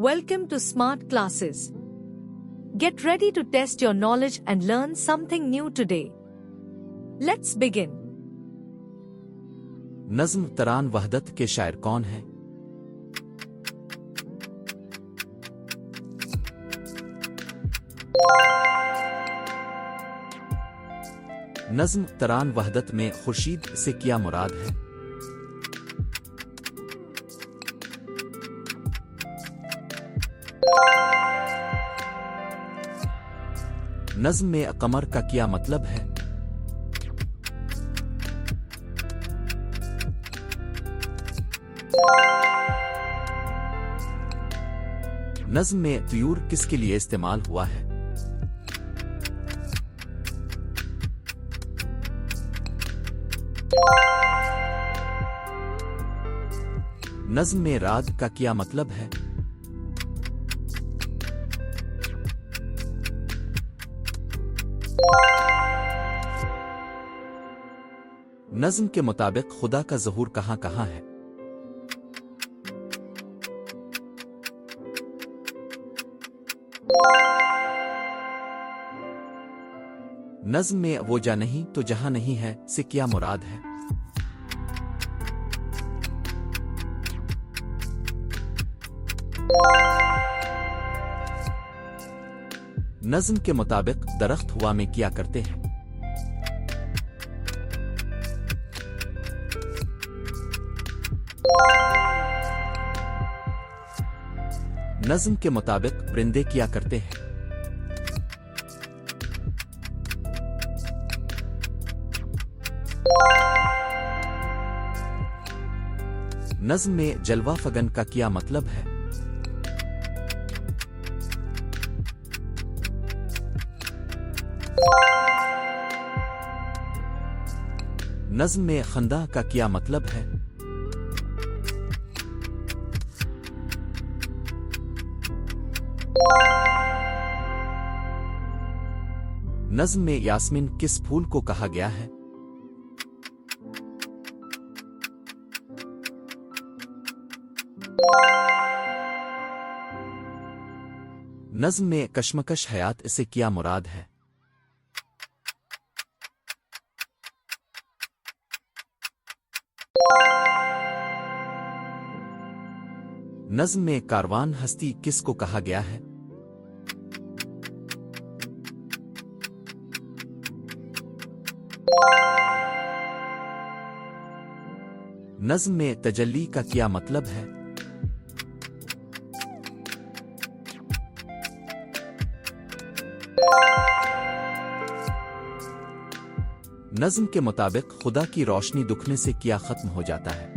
Welcome to Smart Classes. Get ready to test your knowledge and learn something new today. Let's begin. नज़्म तरान वहदत के शायर कौन हैं? नज़्म तरान वहदत में खुर्शीद से क्या मुराद है? नज़्म में कमर का क्या मतलब है? नज़्म में त्यूर किसके लिए इस्तेमाल हुआ है? नज़्म में राद का क्या मतलब है? नज़्म के मुताबिक खुदा का ज़हूर कहाँ कहाँ है? नज़्म में वो जा नहीं तो जहां नहीं है से क्या मुराद है? नज़्म के मुताबिक दरख्त हवा में क्या करते हैं? नज़्म के मुताबिक परिंदे क्या करते हैं? नज़्म में जलवा फगन का क्या मतलब है? नज़्म में खंदा का क्या मतलब है? नज़्म में यास्मीन किस फूल को कहा गया है? नज़्म में कशमकश हयात से क्या मुराद है? नज़्म में कारवान हस्ती किसको कहा गया है? नज़्म में तजल्ली का क्या मतलब है? नज़्म के मुताबिक खुदा की रोशनी दुखने से क्या खत्म हो जाता है?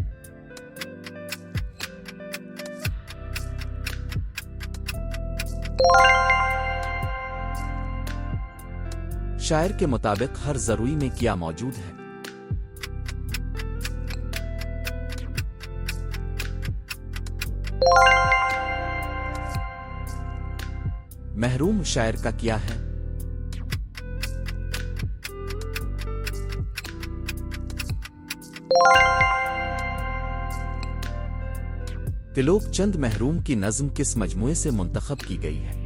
शायर के मुताबिक हर ज़रूरी में क्या मौजूद है? महरूम शायर का क्या है? तिलोक चंद महरूम की नज़्म किस मजमूए से मुंतखब की गई है?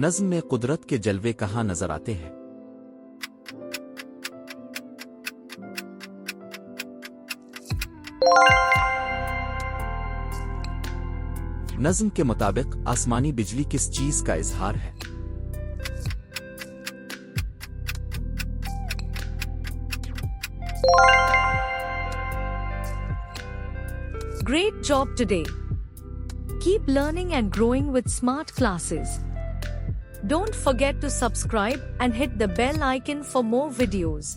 नज़्म में कुदरत के जलवे कहाँ नजर आते हैं? नज़्म के मुताबिक आसमानी बिजली किस चीज का इजहार है? Great job today. Keep learning and growing with Smart Classes. Don't forget to subscribe and hit the bell icon for more videos.